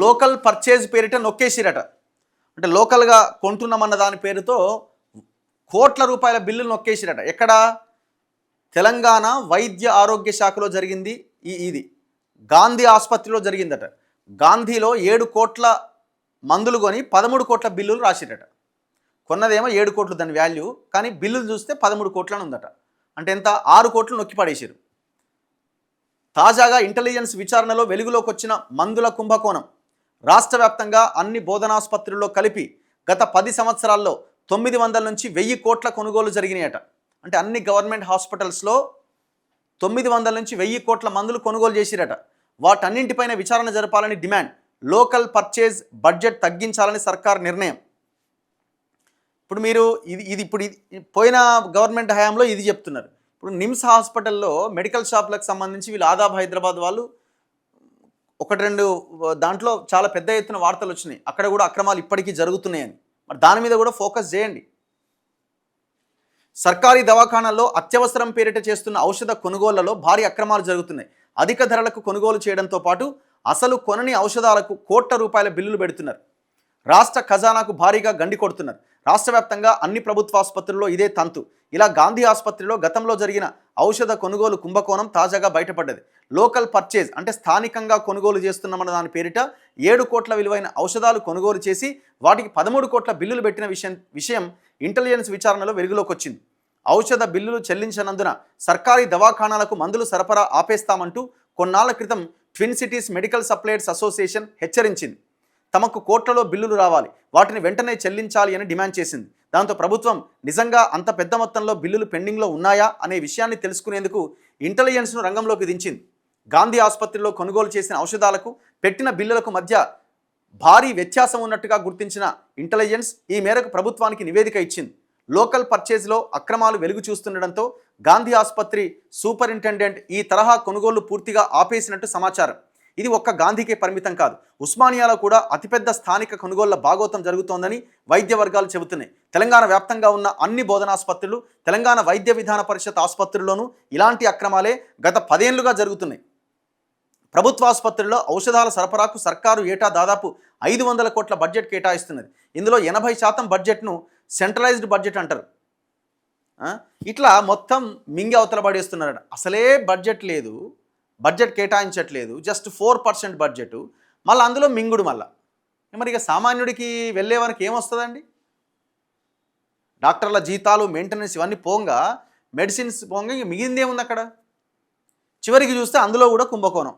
Local purchase పేరిట నొక్కేసిరట. అంటే లోకల్గా కొంటున్నామన్న దాని పేరుతో కోట్ల రూపాయల బిల్లులు నొక్కేసిరట. ఎక్కడ? తెలంగాణ వైద్య ఆరోగ్య శాఖలో జరిగింది. ఇది గాంధీ ఆసుపత్రిలో జరిగిందట. గాంధీలో 7 కోట్ల మందులు కొని 13 కోట్ల బిల్లులు రాసిరట. కొన్నదేమో 7 కోట్లు దాని వాల్యూ, కానీ బిల్లులు చూస్తే 13 కోట్లని ఉందట. అంటే ఎంత? 6 కోట్లు నొక్కి పడేసారు. తాజాగా ఇంటెలిజెన్స్ విచారణలో వెలుగులోకి వచ్చిన మందుల కుంభకోణం. రాష్ట్ర వ్యాప్తంగా అన్ని బోధనాసుపత్రుల్లో కలిపి గత 10 సంవత్సరాల్లో 900 నుంచి 1000 కోట్ల కొనుగోలు జరిగినాయట. అంటే అన్ని గవర్నమెంట్ హాస్పిటల్స్లో 900 నుంచి 1000 కోట్ల మందులు కొనుగోలు చేసిరట. వాటన్నింటిపైన విచారణ జరపాలని డిమాండ్. లోకల్ పర్చేజ్ బడ్జెట్ తగ్గించాలని సర్కార్ నిర్ణయం. ఇప్పుడు మీరు ఇది పోయిన గవర్నమెంట్ హయాంలో ఇది చెప్తున్నారు. ఇప్పుడు నిమ్స్ హాస్పిటల్లో మెడికల్ షాప్లకు సంబంధించి వీళ్ళు ఆదాబ్ హైదరాబాద్ వాళ్ళు 1-2 దాంట్లో చాలా పెద్ద ఎత్తున వార్తలు వచ్చినాయి. అక్కడ కూడా అక్రమాలు ఇప్పటికీ జరుగుతున్నాయని. మరి దాని మీద కూడా ఫోకస్ చేయండి. సర్కారీ దవాఖానాల్లో అత్యవసరం పేరిట చేస్తున్న ఔషధ కొనుగోళ్లలో భారీ అక్రమాలు జరుగుతున్నాయి. అధిక ధరలకు కొనుగోలు చేయడంతో పాటు అసలు కొనని ఔషధాలకు కోట్ల రూపాయల బిల్లులు పెడుతున్నారు. రాష్ట్ర ఖజానాకు భారీగా గండి కొడుతున్నారు. రాష్ట్ర వ్యాప్తంగా అన్ని ప్రభుత్వ ఆసుపత్రుల్లో ఇదే తంతు. ఇలా గాంధీ ఆసుపత్రిలో గతంలో జరిగిన ఔషధ కొనుగోలు కుంభకోణం తాజాగా బయటపడ్డది. లోకల్ పర్చేజ్ అంటే స్థానికంగా కొనుగోలు చేస్తున్నామన్న దాని పేరిట 7 కోట్ల విలువైన ఔషధాలు కొనుగోలు చేసి వాటికి 13 కోట్ల బిల్లులు పెట్టిన విషయం ఇంటెలిజెన్స్ విచారణలో వెలుగులోకి వచ్చింది. ఔషధ బిల్లులు చెల్లించనందున సర్కారీ దవాఖానాలకు మందులు సరఫరా ఆపేస్తామంటూ కొన్నాళ్ల క్రితం twin cities medical suppliers association హెచ్చరించింది. తమకు కోట్లలో బిల్లులు రావాలి, వాటిని వెంటనే చెల్లించాలి అని డిమాండ్ చేసింది. దాంతో ప్రభుత్వం నిజంగా అంత పెద్ద మొత్తంలో బిల్లులు పెండింగ్లో ఉన్నాయా అనే విషయాన్ని తెలుసుకునేందుకు ఇంటెలిజెన్స్ను రంగంలోకి దించింది. గాంధీ ఆసుపత్రిలో కొనుగోలు చేసిన ఔషధాలకు పెట్టిన బిల్లులకు మధ్య భారీ వ్యత్యాసం ఉన్నట్టుగా గుర్తించిన ఇంటెలిజెన్స్ ఈ మేరకు ప్రభుత్వానికి నివేదిక ఇచ్చింది. లోకల్ పర్చేజ్లో అక్రమాలు వెలుగు చూస్తుండడంతో గాంధీ ఆసుపత్రి సూపరింటెండెంట్ ఈ తరహా కొనుగోళ్లు పూర్తిగా ఆపేసినట్టు సమాచారం. ఇది ఒక్క గాంధీకే పరిమితం కాదు, ఉస్మానియాలో కూడా అతిపెద్ద స్థానిక కొనుగోళ్ల భాగోతం జరుగుతోందని వైద్య వర్గాలు చెబుతున్నాయి. తెలంగాణ వ్యాప్తంగా ఉన్న అన్ని బోధనాసుపత్రులు, తెలంగాణ వైద్య విధాన పరిషత్ ఆసుపత్రుల్లోనూ ఇలాంటి అక్రమాలే గత 10 ఏళ్లుగా జరుగుతున్నాయి. ప్రభుత్వ ఆసుపత్రుల్లో ఔషధాల సరఫరాకు సర్కారు ఏటా దాదాపు 500 కోట్ల బడ్జెట్ కేటాయిస్తున్నది. ఇందులో 80% బడ్జెట్ను సెంట్రలైజ్డ్ బడ్జెట్ అంటారు. ఇట్లా మొత్తం మింగి అవతల పడేస్తున్నారట. అసలే బడ్జెట్ లేదు, బడ్జెట్ కేటాయించట్లేదు, జస్ట్ 4% బడ్జెట్, మళ్ళీ అందులో మింగుడు. మళ్ళీ మరి ఇక సామాన్యుడికి వెళ్ళే వరకు ఏమొస్తుందండి? డాక్టర్ల జీతాలు, మెయింటెనెన్స్ ఇవన్నీ పోంగా, మెడిసిన్స్ పోంగా ఇంక మిగిలిందేముంది అక్కడ? చివరికి చూస్తే అందులో కూడా కుంభకోణం.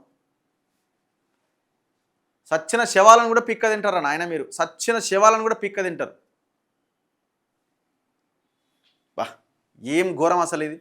సచ్చిన శవాలను కూడా పిక్క తింటారా నాయన మీరు? సచ్చిన శవాలను కూడా పిక్క తింటారు. బా, ఏం ఘోరం అసలు ఇది.